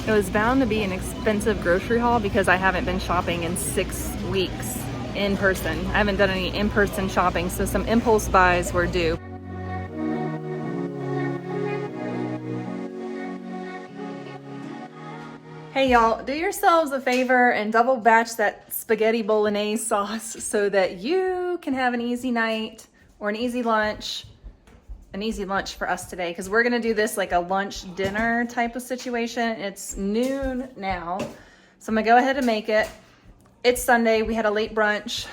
It was bound to be an expensive grocery haul because I haven't been shopping in 6 weeks in person. I haven't done any in-person shopping, so some impulse buys were due. Hey y'all, do yourselves a favor and double batch that spaghetti bolognese sauce so that you can have an easy night or an easy lunch for us today, because we're gonna do this like a lunch dinner type of situation. It's noon now, so I'm gonna go ahead and make it. It's Sunday, we had a late brunch,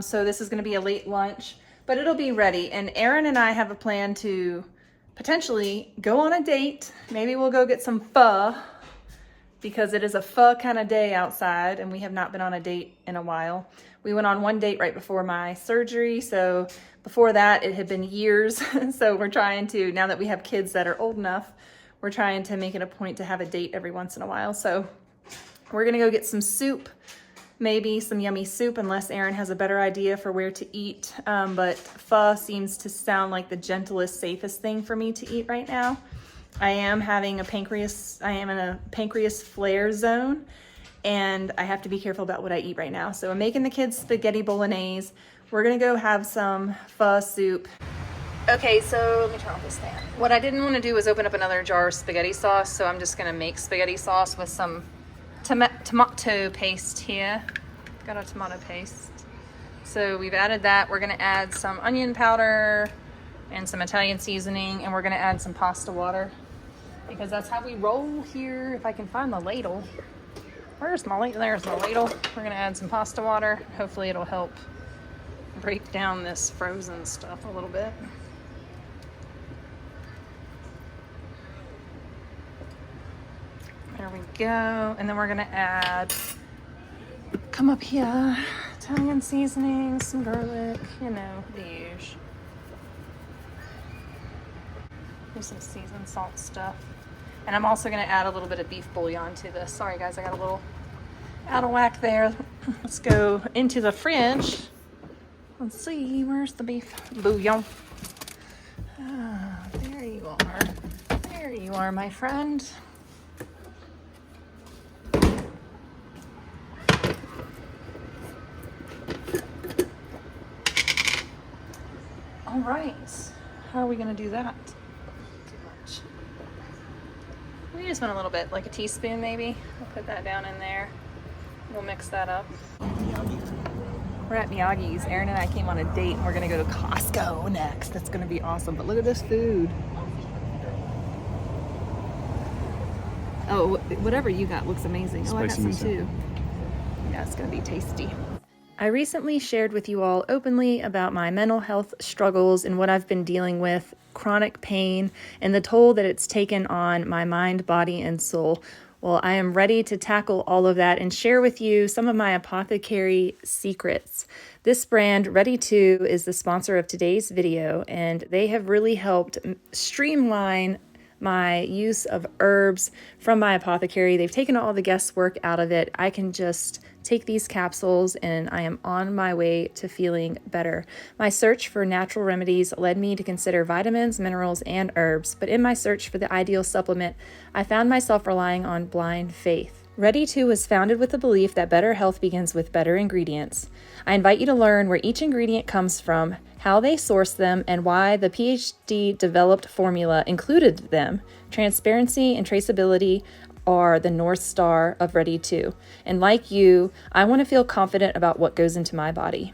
so this is gonna be a late lunch, but it'll be ready. And Aaron and I have a plan to potentially go on a date. Maybe we'll go get some pho, because it is a pho kind of day outside and we have not been on a date in a while. We went on one date right before my surgery, so before that it had been years. So we're trying to, now that we have kids that are old enough, we're trying to make it a point to have a date every once in a while. So we're gonna go get some soup, maybe some yummy soup, unless Aaron has a better idea for where to eat. But pho seems to sound like the gentlest, safest thing for me to eat right now. I am in a pancreas flare zone, and I have to be careful about what I eat right now. So I'm making the kids spaghetti bolognese. We're gonna go have some pho soup. Okay, so let me turn off this fan. What I didn't want to do was open up another jar of spaghetti sauce, so I'm just gonna make spaghetti sauce with some tomato paste here. Got a tomato paste. So we've added that. We're gonna add some onion powder and some Italian seasoning, and we're gonna add some pasta water, because that's how we roll here. If I can find the ladle. Where's my ladle? There's my ladle. We're gonna add some pasta water. Hopefully it'll help break down this frozen stuff a little bit. There we go. And then we're gonna add, come up here, Italian seasoning, some garlic, you know, the usual. There's some seasoned salt stuff. And I'm also gonna add a little bit of beef bouillon to this. Sorry guys, I got a little out of whack there. Let's go into the fridge. Let's see, where's the beef bouillon? Ah, there you are. There you are, my friend. All right, how are we gonna do that? We just want a little bit, like a teaspoon maybe. We'll put that down in there. We'll mix that up. We're at Miyagi's. Aaron and I came on a date and we're gonna go to Costco next. That's gonna be awesome, but look at this food. Oh, whatever you got looks amazing. Oh, I got some too. Yeah, it's gonna be tasty. I recently shared with you all openly about my mental health struggles and what I've been dealing with, chronic pain, and the toll that it's taken on my mind, body, and soul. Well, I am ready to tackle all of that and share with you some of my apothecary secrets. This brand, Ready2, is the sponsor of today's video, and they have really helped streamline my use of herbs from my apothecary. They've taken all the guesswork out of it. I can just take these capsules and I am on my way to feeling better. My search for natural remedies led me to consider vitamins, minerals, and herbs, but in my search for the ideal supplement, I found myself relying on blind faith. Ready2 was founded with the belief that better health begins with better ingredients. I invite you to learn where each ingredient comes from, how they source them, and why the PhD-developed formula included them. Transparency and traceability are the North Star of Ready2. And like you, I want to feel confident about what goes into my body.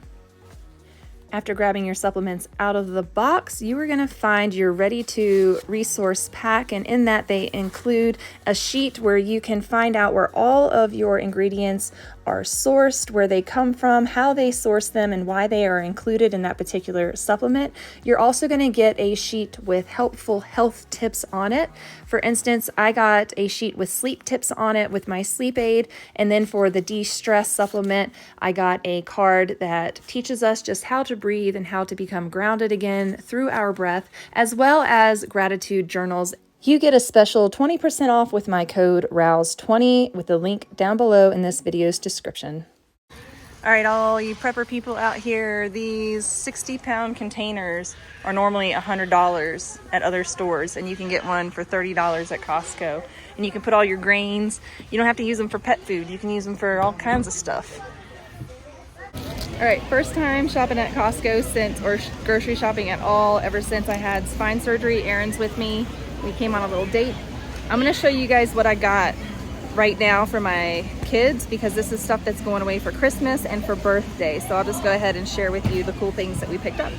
After grabbing your supplements out of the box, you are going to find your Ready2 resource pack, and in that they include a sheet where you can find out where all of your ingredients are sourced, where they come from, how they source them, and why they are included in that particular supplement. You're also going to get a sheet with helpful health tips on it. For instance, I got a sheet with sleep tips on it with my sleep aid, and then for the de-stress supplement, I got a card that teaches us just how to breathe and how to become grounded again through our breath, as well as gratitude journals. You get a special 20% off with my code ROWES20 with the link down below in this video's description. All right, all you prepper people out here, these 60-pound containers are normally $100 at other stores, and you can get one for $30 at Costco. and you can put all your grains. You don't have to use them for pet food. You can use them for all kinds of stuff. All right, first time shopping at Costco since, or grocery shopping at all, ever since I had spine surgery. Aaron's with me. We came on a little date. I'm gonna show you guys what I got right now for my kids, because this is stuff that's going away for Christmas and for birthday. So I'll just go ahead and share with you the cool things that we picked up.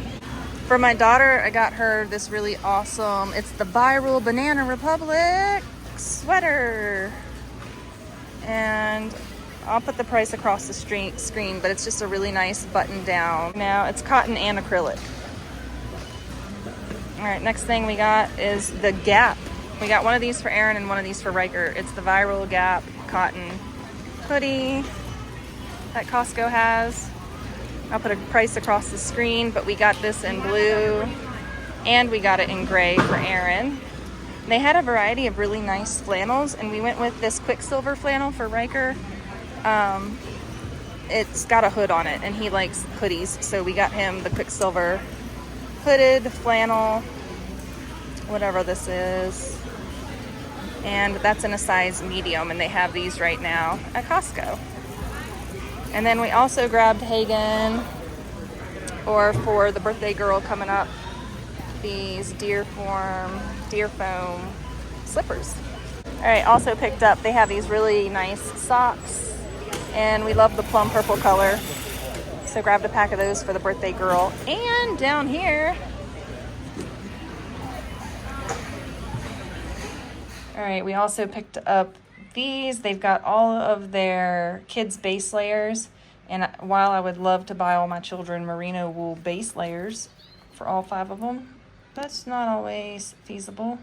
For my daughter, I got her this really awesome, it's the viral Banana Republic sweater. And I'll put the price across the screen, but it's just a really nice button down. Now it's cotton and acrylic. All right, next thing we got is the Gap. We got one of these for Aaron and one of these for Riker. It's the viral Gap cotton hoodie that Costco has. I'll put a price across the screen, but we got this in blue and we got it in gray for Aaron. They had a variety of really nice flannels, and we went with this Quicksilver flannel for Riker. It's got a hood on it and he likes hoodies, so we got him the Quicksilver hooded flannel, whatever this is, and that's in a size medium, and they have these right now at Costco. And then we also grabbed Hagen, or for the birthday girl coming up, these deer foam slippers. All right, also picked up, they have these really nice socks, and we love the plum purple color, so grabbed a pack of those for the birthday girl. And down here, all right, we also picked up these. They've got all of their kids base layers, and while I would love to buy all my children merino wool base layers for all 5 of them, that's not always feasible.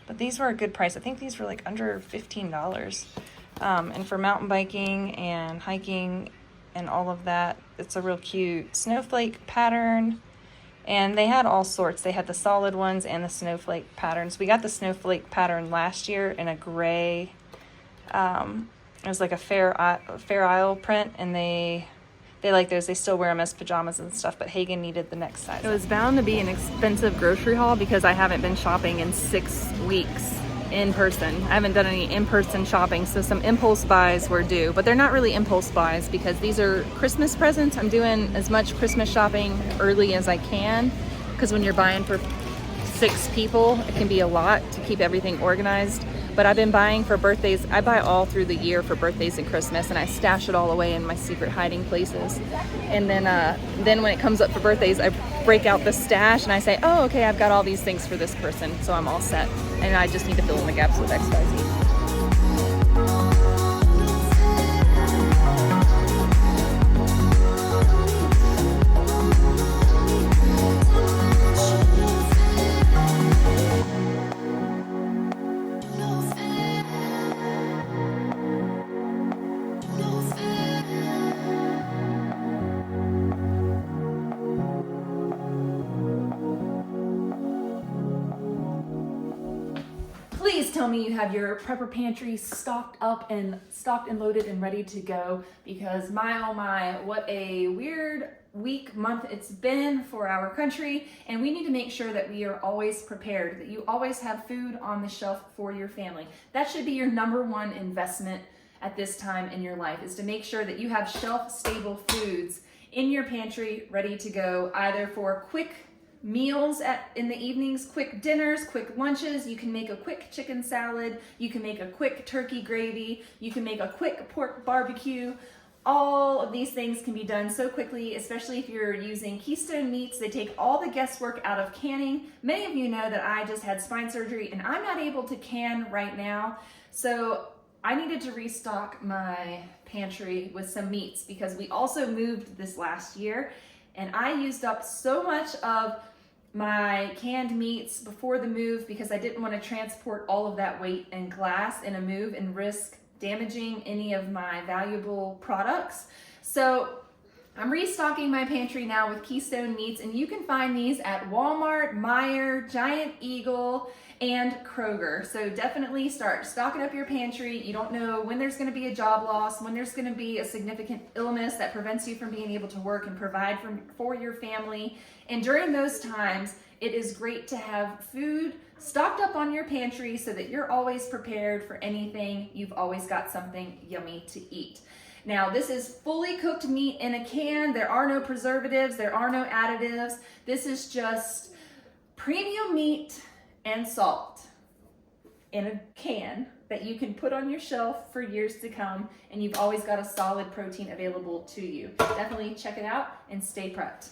But these were a good price. I think these were like under $15. And for mountain biking and hiking and all of that, it's a real cute snowflake pattern. And they had all sorts. They had the solid ones and the snowflake patterns. We got the snowflake pattern last year in a gray, it was like a fair isle print, and they like those. They still wear them as pajamas and stuff, but Hagen needed the next size. It was bound to be an expensive grocery haul because I haven't been shopping in 6 weeks in person. I haven't done any in-person shopping, so some impulse buys were due, but they're not really impulse buys because these are Christmas presents. I'm doing as much Christmas shopping early as I can, because when you're buying for 6 people, it can be a lot to keep everything organized. But I've been buying for birthdays. I buy all through the year for birthdays and Christmas, and I stash it all away in my secret hiding places. And then when it comes up for birthdays, I break out the stash and I say, oh, okay, I've got all these things for this person, so I'm all set. And I just need to fill in the gaps with XYZ. Please tell me you have your prepper pantry stocked and loaded and ready to go, because my oh my, what a weird week, month it's been for our country, and we need to make sure that we are always prepared, that you always have food on the shelf for your family. That should be your -- investment at this time in your life, is to make sure that you have shelf-stable foods in your pantry ready to go, either for quick meals in the evenings, quick dinners, quick lunches. You can make a quick chicken salad, you can make a quick turkey gravy, you can make a quick pork barbecue. All of these things can be done so quickly, especially if you're using Keystone Meats. They take all the guesswork out of canning. Many of you know that I just had spine surgery and I'm not able to can right now, so I needed to restock my pantry with some meats, because we also moved this last year and I used up so much of my canned meats before the move because I didn't want to transport all of that weight and glass in a move and risk damaging any of my valuable products. So I'm restocking my pantry now with Keystone Meats, and you can find these at Walmart, Meijer, Giant Eagle, and Kroger. So definitely start stocking up your pantry. You don't know when there's going to be a job loss, when there's going to be a significant illness that prevents you from being able to work and provide for your family. And during those times, It is great to have food stocked up on your pantry so that you're always prepared for anything. You've always got something yummy to eat. Now, this is fully cooked meat in a can. There are no preservatives, there are no additives. This is just premium meat and salt in a can that you can put on your shelf for years to come, and you've always got a solid protein available to you. Definitely check it out and stay prepped.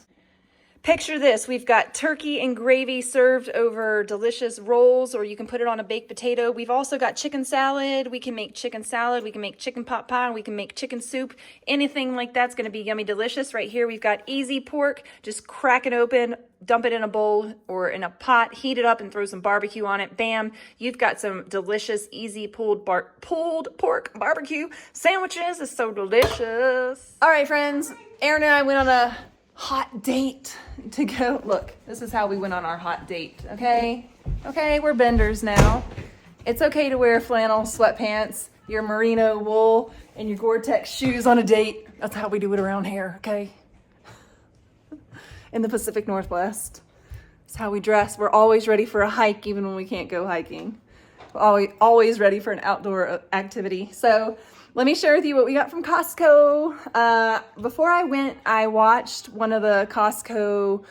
Picture this, we've got turkey and gravy served over delicious rolls, or you can put it on a baked potato. We've also got chicken salad. We can make chicken salad, we can make chicken pot pie, we can make chicken soup. Anything like that's gonna be yummy delicious. Right here, we've got easy pork. Just crack it open, dump it in a bowl or in a pot, heat it up and throw some barbecue on it. Bam, you've got some delicious, easy pulled pork barbecue sandwiches. It's so delicious. All right, friends, Aaron and I went on a hot date to go. Look, this is how we went on our hot date, okay? Okay, we're benders now. It's okay to wear flannel sweatpants, your merino wool, and your Gore-Tex shoes on a date. That's how we do it around here, okay? In the Pacific Northwest. It's how we dress. We're always ready for a hike, even when we can't go hiking. We're always ready for an outdoor activity. So let me share with you what we got from Costco. Before I went, I watched one of the Costco,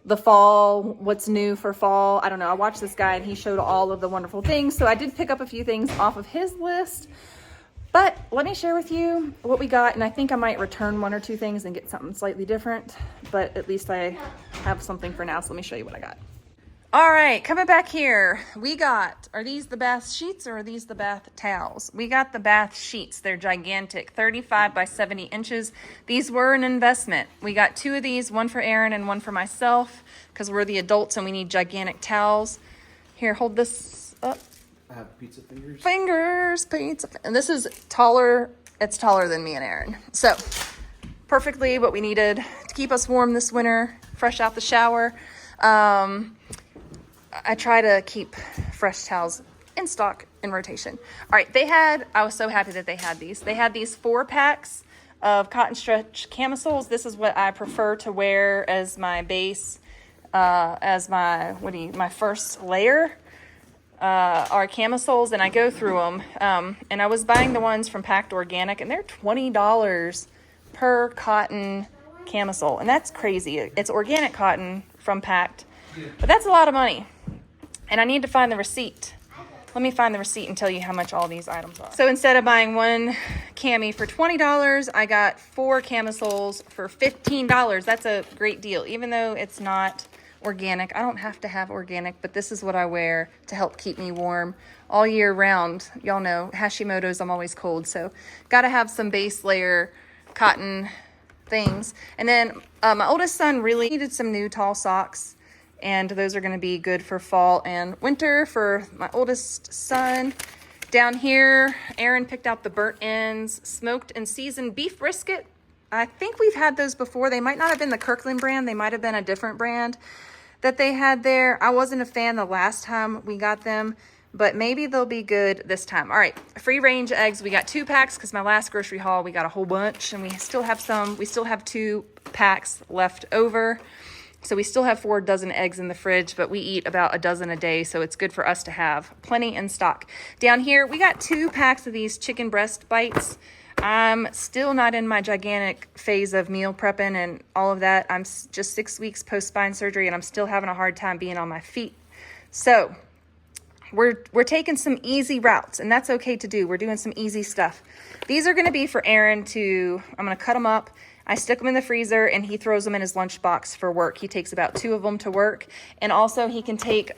the fall, what's new for fall. I don't know. I watched this guy and he showed all of the wonderful things. So I did pick up a few things off of his list. But let me share with you what we got, and I think I might return one or two things and get something slightly different, but at least I have something for now, so let me show you what I got. All right, coming back here, we got, are these the bath sheets or are these the bath towels? We got the bath sheets. They're gigantic, 35 by 70 inches. These were an investment. We got two of these, one for Aaron and one for myself, because we're the adults and we need gigantic towels. Here, hold this up. I have pizza fingers. And this is taller. It's taller than me and Aaron. So perfectly what we needed to keep us warm this winter, fresh out the shower. I try to keep fresh towels in stock in rotation. All right, I was so happy that they had these. They had these 4-packs of cotton stretch camisoles. This is what I prefer to wear as my base, as my first layer. Are camisoles, and I go through them, and I was buying the ones from Packed Organic, and they're $20 per cotton camisole, and that's crazy. It's organic cotton from Packed, but that's a lot of money, and I need to find the receipt. Let me find the receipt and tell you how much all these items are. So instead of buying one cami for $20, I got 4 camisoles for $15. That's a great deal, even though it's not organic. I don't have to have organic, but this is what I wear to help keep me warm all year round. Y'all know Hashimoto's, I'm always cold, so gotta have some base layer cotton things. And then my oldest son really needed some new tall socks, and those are going to be good for fall and winter for my oldest son. Down here, Aaron picked out the burnt ends smoked and seasoned beef brisket. I think we've had those before. They might not have been the Kirkland brand. They might have been a different brand that they had there. I wasn't a fan the last time we got them, but maybe they'll be good this time. All right, free range eggs. We got 2 packs because my last grocery haul, we got a whole bunch, and we still have 2 packs left over. So we still have 4 dozen eggs in the fridge, but we eat about a dozen a day, so it's good for us to have plenty in stock. Down here, we got 2 packs of these chicken breast bites. I'm still not in my gigantic phase of meal prepping and all of that. I'm just 6 weeks post spine surgery, and I'm still having a hard time being on my feet. So we're taking some easy routes, and that's okay to do. We're doing some easy stuff. These are going to be for Aaron I'm going to cut them up. I stick them in the freezer, and he throws them in his lunchbox for work. He takes about 2 of them to work, and also he can take,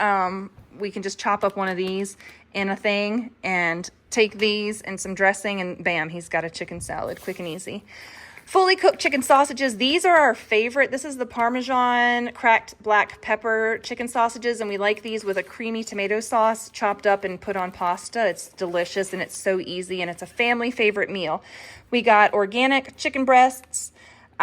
we can just chop up one of these in a thing and take these and some dressing, and bam, he's got a chicken salad, quick and easy. Fully cooked chicken sausages. These are our favorite. This is the Parmesan cracked black pepper chicken sausages, and we like these with a creamy tomato sauce chopped up and put on pasta. It's delicious, and it's so easy, and it's a family favorite meal. We got organic chicken breasts.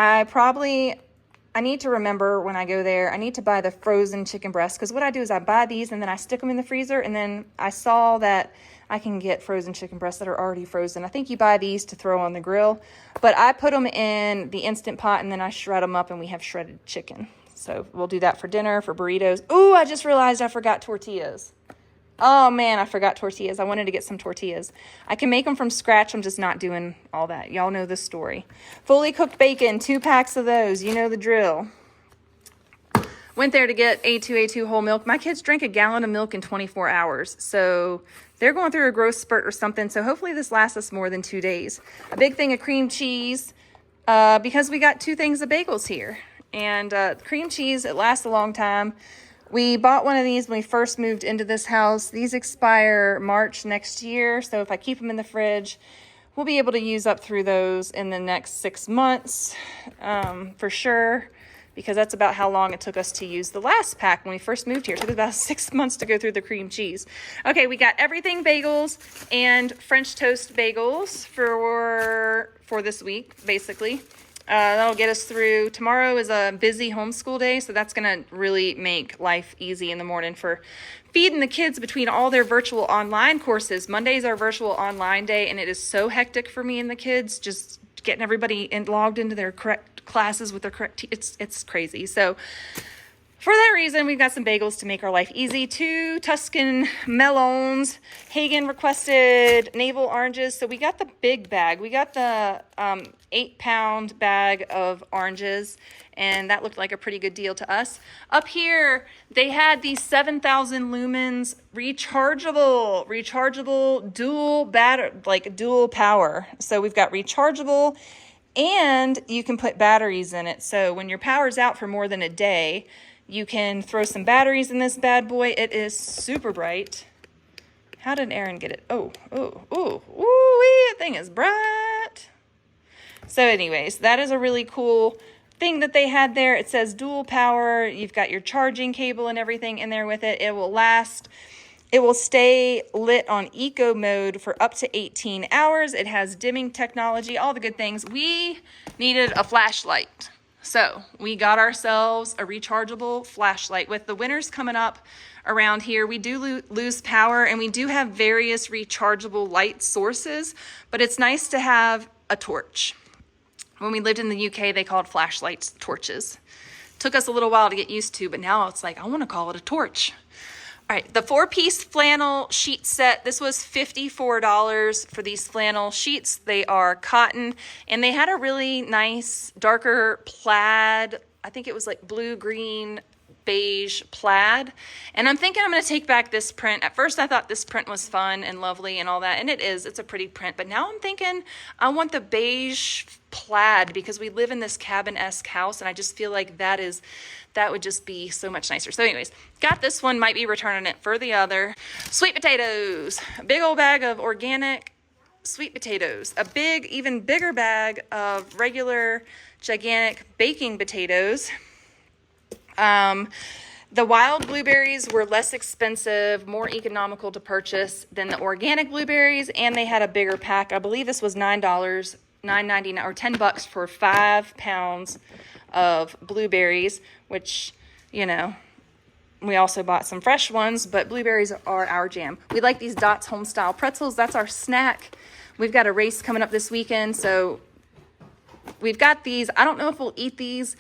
I need to remember when I go there, I need to buy the frozen chicken breasts, because what I do is I buy these and then I stick them in the freezer, and then I saw that I can get frozen chicken breasts that are already frozen. I think you buy these to throw on the grill, but I put them in the Instant Pot and then I shred them up, and we have shredded chicken. So we'll do that for dinner, for burritos. Ooh, I just realized I forgot tortillas. Oh man, I forgot tortillas. I wanted to get some tortillas. I can make them from scratch. I'm just not doing all that. Y'all know this story. Fully cooked bacon, 2 packs of those. You know the drill. Went there to get A2 whole milk. My kids drank a gallon of milk in 24 hours. So they're going through a growth spurt or something. So hopefully this lasts us more than 2 days. A big thing of cream cheese because we got 2 things of bagels here. And cream cheese, it lasts a long time. We bought one of these when we first moved into this house. These expire March next year. So if I keep them in the fridge, we'll be able to use up through those in the next 6 months for sure. Because that's about how long it took us to use the last pack when we first moved here. It took us about 6 months to go through the cream cheese. Okay, we got everything bagels and French toast bagels for this week, basically. That'll get us through. Tomorrow is a busy homeschool day, so that's going to really make life easy in the morning for feeding the kids between all their virtual online courses. Monday's our virtual online day, and it is so hectic for me and the kids, just getting everybody logged into their correct classes with their correct it's crazy. So for that reason, we've got some bagels to make our life easy. 2 Tuscan melons. Hagen requested navel oranges. So we got the big bag. We got the 8-pound bag of oranges, and that looked like a pretty good deal to us. Up here, they had these 7,000 lumens rechargeable dual power. So we've got rechargeable, and you can put batteries in it. So when your power's out for more than a day, you can throw some batteries in this bad boy. It is super bright. How did Aaron get it? Oh, that thing is bright. So anyways, that is a really cool thing that they had there. It says dual power. You've got your charging cable and everything in there with it. It will last. It will stay lit on eco mode for up to 18 hours. It has dimming technology, all the good things. We needed a flashlight. So we got ourselves a rechargeable flashlight. With the winters coming up around here, we do lose power, and we do have various rechargeable light sources, but it's nice to have a torch. When we lived in the UK, they called flashlights torches. Took us a little while to get used to, but now it's like, I want to call it a torch. All right, the 4-piece flannel sheet set. This was $54 for these flannel sheets. They are cotton, and they had a really nice darker plaid. I think it was like blue, green, beige plaid. And I'm thinking I'm going to take back this print. At first, I thought this print was fun and lovely and all that, and it is. It's a pretty print. But now I'm thinking I want the beige plaid because we live in this cabin-esque house, and I just feel like that would just be so much nicer. So anyways, got this one, might be returning it for the other. Sweet potatoes, a big old bag of organic sweet potatoes, a big, even bigger bag of regular, gigantic baking potatoes. The wild blueberries were less expensive, more economical to purchase than the organic blueberries, and they had a bigger pack. I believe this was $9.99 or $10 for 5 pounds of blueberries, which, you know, we also bought some fresh ones, but blueberries are our jam. We like these Dots Homestyle pretzels. That's our snack. We've got a race coming up this weekend, so we've got these. I don't know if we'll eat these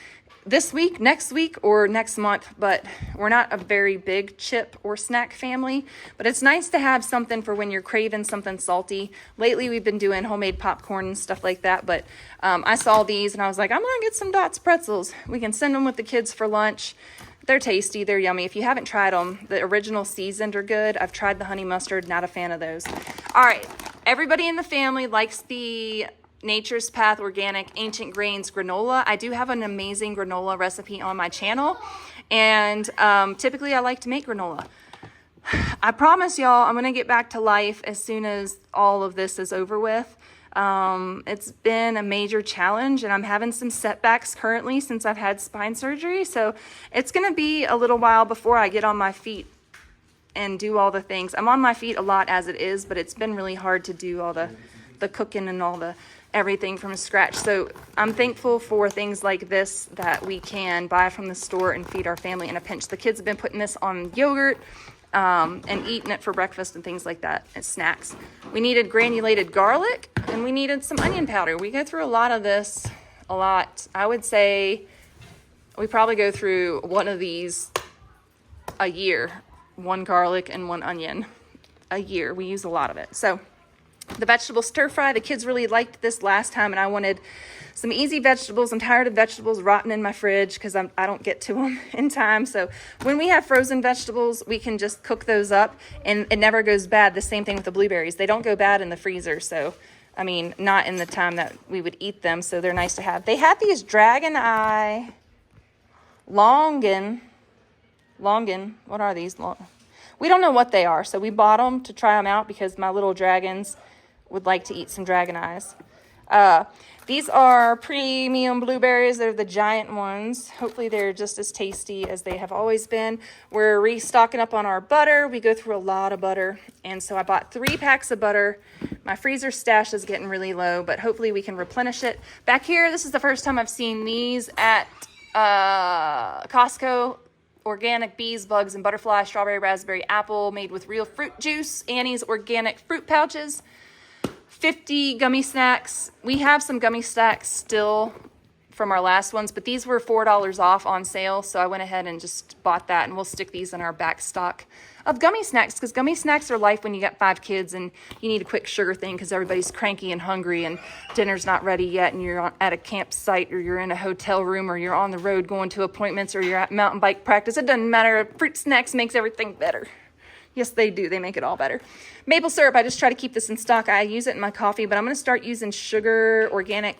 this week, next week, or next month, but we're not a very big chip or snack family, but it's nice to have something for when you're craving something salty. Lately, we've been doing homemade popcorn and stuff like that, but I saw these and I was like, I'm gonna get some Dots pretzels. We can send them with the kids for lunch. They're tasty, they're yummy. If you haven't tried them, the original seasoned are good. I've tried the honey mustard, not a fan of those. All right, everybody in the family likes the Nature's Path Organic Ancient Grains granola. I do have an amazing granola recipe on my channel, and typically I like to make granola. I promise y'all I'm gonna get back to life as soon as all of this is over with. It's been a major challenge, and I'm having some setbacks currently since I've had spine surgery, so it's gonna be a little while before I get on my feet and do all the things. I'm on my feet a lot as it is, but it's been really hard to do all the cooking and all the everything from scratch. So I'm thankful for things like this that we can buy from the store and feed our family in a pinch. The kids have been putting this on yogurt and eating it for breakfast and things like that as snacks. We needed granulated garlic, and we needed some onion powder. We go through a lot of this, I would say We probably go through one of these a year. 1 garlic and 1 onion a year. We use a lot of it. So the vegetable stir fry, the kids really liked this last time, and I wanted some easy vegetables. I'm tired of vegetables rotting in my fridge because I don't get to them in time. So when we have frozen vegetables, we can just cook those up and it never goes bad. The same thing with the blueberries. They don't go bad in the freezer. So, I mean, not in the time that we would eat them. So they're nice to have. They had these dragon eye longan. What are these? We don't know what they are. So we bought them to try them out because my little dragons would like to eat some dragon eyes. These are premium blueberries. They're the giant ones. Hopefully they're just as tasty as they have always been. We're restocking up on our butter. We go through a lot of butter. And so I bought 3 packs of butter. My freezer stash is getting really low, but hopefully we can replenish it. Back here, this is the first time I've seen these at Costco. Organic bees, bugs, and butterfly, strawberry, raspberry, apple, made with real fruit juice. Annie's organic fruit pouches. 50 gummy snacks. We have some gummy snacks still from our last ones, but these were $4 off on sale, so I went ahead and just bought that, and we'll stick these in our back stock of gummy snacks, because gummy snacks are life when you got 5 kids and you need a quick sugar thing because everybody's cranky and hungry and dinner's not ready yet, and you're at a campsite or you're in a hotel room or you're on the road going to appointments or you're at mountain bike practice. It doesn't matter. Fruit snacks makes everything better. Yes, they do. They make it all better. Maple syrup, I just try to keep this in stock. I use it in my coffee, but I'm going to start using sugar, organic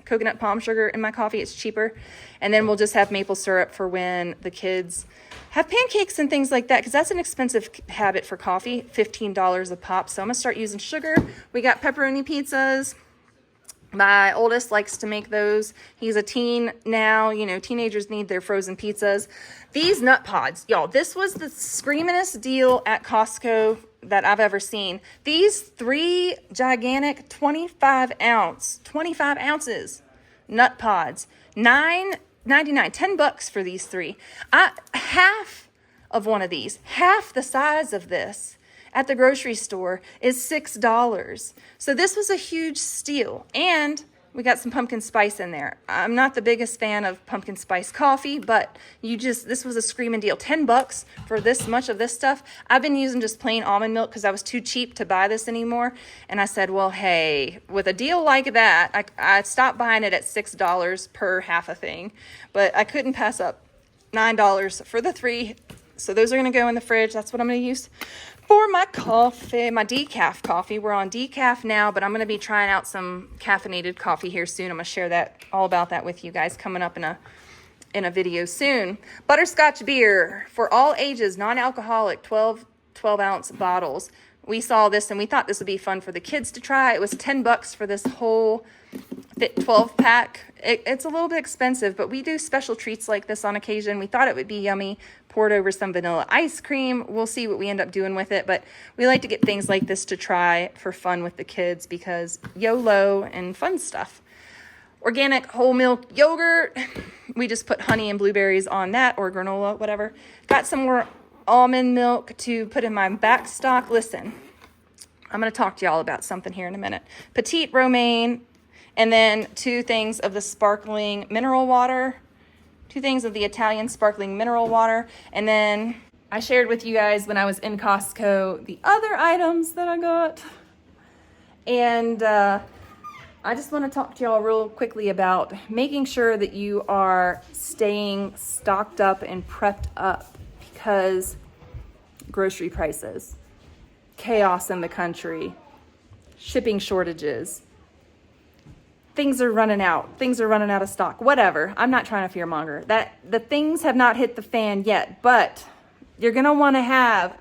coconut palm sugar in my coffee. It's cheaper. And then we'll just have maple syrup for when the kids have pancakes and things like that, because that's an expensive habit for coffee, $15 a pop. So I'm going to start using sugar. We got pepperoni pizzas. My oldest likes to make those. He's a teen now. You know, teenagers need their frozen pizzas. These nut pods, y'all, this was the screamingest deal at Costco that I've ever seen. These 3 gigantic 25 ounces nut pods, $9.99, $10 for these 3. Half of one of these, half the size of this, at the grocery store is $6. So this was a huge steal. And we got some pumpkin spice in there. I'm not the biggest fan of pumpkin spice coffee, but this was a screaming deal. $10 for this much of this stuff. I've been using just plain almond milk because I was too cheap to buy this anymore. And I said, well, hey, with a deal like that, I stopped buying it at $6 per half a thing. But I couldn't pass up $9 for the 3. So those are going to go in the fridge. That's what I'm going to use for my coffee, my decaf coffee. We're on decaf now, but I'm going to be trying out some caffeinated coffee here soon. I'm going to share all about that with you guys coming up in a video soon. Butterscotch beer for all ages, non-alcoholic, 12 ounce bottles. We saw this and we thought this would be fun for the kids to try. It was $10 for this whole 12 pack. It's a little bit expensive, but we do special treats like this on occasion. We thought it would be yummy, poured over some vanilla ice cream. We'll see what we end up doing with it, but we like to get things like this to try for fun with the kids because YOLO and fun stuff. Organic whole milk yogurt. We just put honey and blueberries on that, or granola, whatever. Got some more almond milk to put in my back stock. Listen, I'm going to talk to y'all about something here in a minute. Petite romaine. And then 2 things of the sparkling mineral water, 2 things of the Italian sparkling mineral water. And then I shared with you guys when I was in Costco the other items that I got. And I just want to talk to y'all real quickly about making sure that you are staying stocked up and prepped up, because grocery prices, chaos in the country, shipping shortages, things are running out of stock, whatever. I'm not trying to fearmonger. The things have not hit the fan yet, but you're going to want to have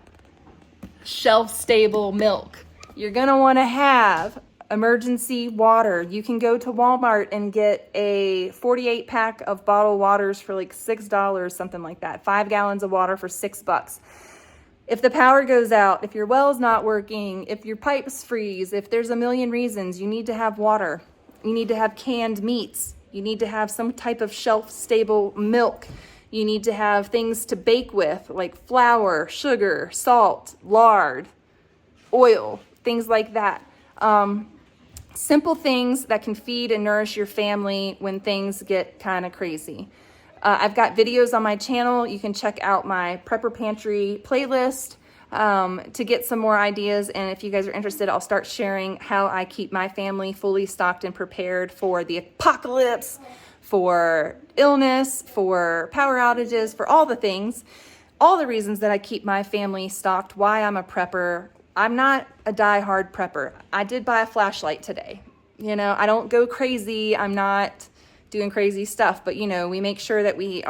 shelf-stable milk. You're going to want to have emergency water. You can go to Walmart and get a 48 pack of bottled waters for like $6, something like that. 5 gallons of water for $6. If the power goes out, if your well's not working, if your pipes freeze, if there's a million reasons, you need to have water. You need to have canned meats. You need to have some type of shelf-stable milk. You need to have things to bake with, like flour, sugar, salt, lard, oil, things like that. Simple things that can feed and nourish your family when things get kind of crazy. I've got videos on my channel. You can check out my Prepper Pantry playlist to get some more ideas. And if you guys are interested, I'll start sharing how I keep my family fully stocked and prepared for the apocalypse, for illness, for power outages, for all the things, all the reasons that I keep my family stocked, why I'm a prepper. I'm not a die-hard prepper. I did buy a flashlight today. You know, I don't go crazy. I'm not doing crazy stuff, but you know, we make sure that we've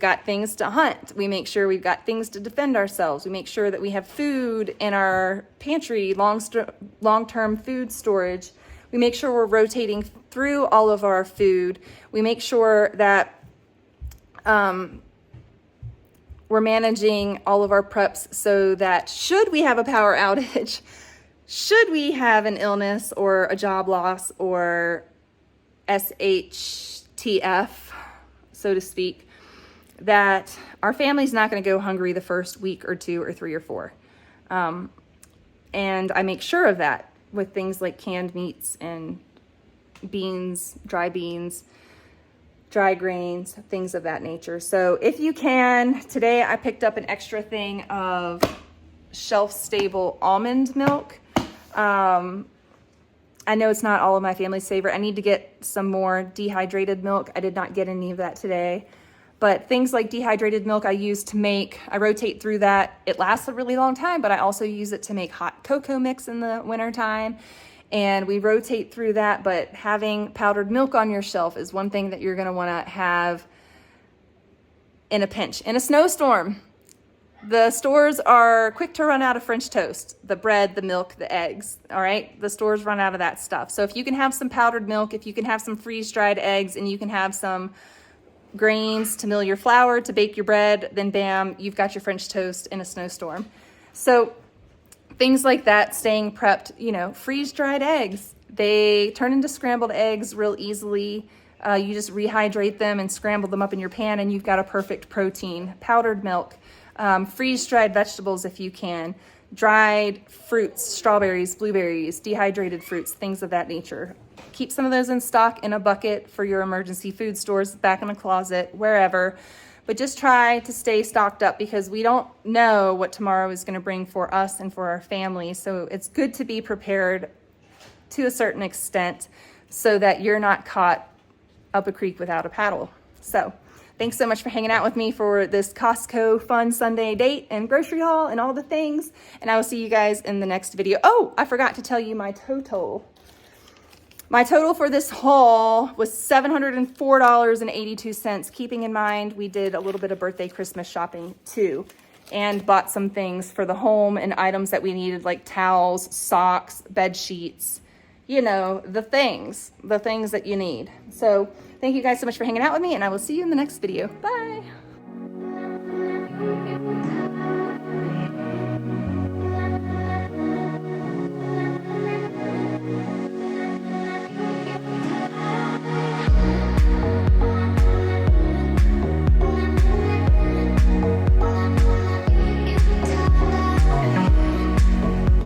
got things to hunt. We make sure we've got things to defend ourselves. We make sure that we have food in our pantry, long-term food storage. We make sure we're rotating through all of our food. We make sure that we're managing all of our preps so that should we have a power outage, should we have an illness or a job loss or SHTF, so to speak, that our family's not going to go hungry the first week or 2 or 3 or 4. And I make sure of that with things like canned meats and beans, dry grains, things of that nature. So if you can, today I picked up an extra thing of shelf-stable almond milk. I know it's not all of my family's favorite. I need to get some more dehydrated milk. I did not get any of that today. But things like dehydrated milk I use to make, I rotate through that. It lasts a really long time, but I also use it to make hot cocoa mix in the wintertime. And we rotate through that, but having powdered milk on your shelf is one thing that you're gonna wanna have in a pinch. In a snowstorm, the stores are quick to run out of French toast, the bread, the milk, the eggs, all right? The stores run out of that stuff. So if you can have some powdered milk, if you can have some freeze-dried eggs, and you can have some grains to mill your flour, to bake your bread, then bam, you've got your French toast in a snowstorm. So things like that, staying prepped, you know, freeze-dried eggs, they turn into scrambled eggs real easily. You just rehydrate them and scramble them up in your pan and you've got a perfect protein. Powdered milk, freeze-dried vegetables if you can, dried fruits, strawberries, blueberries, dehydrated fruits, things of that nature. Keep some of those in stock in a bucket for your emergency food stores, back in a closet, wherever. But just try to stay stocked up because we don't know what tomorrow is going to bring for us and for our family. So it's good to be prepared to a certain extent so that you're not caught up a creek without a paddle. So thanks so much for hanging out with me for this Costco fun Sunday date and grocery haul and all the things. And I will see you guys in the next video. Oh, I forgot to tell you my total. My total for this haul was $704.82, keeping in mind we did a little bit of birthday Christmas shopping too, and bought some things for the home and items that we needed like towels, socks, bed sheets, you know, the things that you need. So thank you guys so much for hanging out with me, and I will see you in the next video. Bye.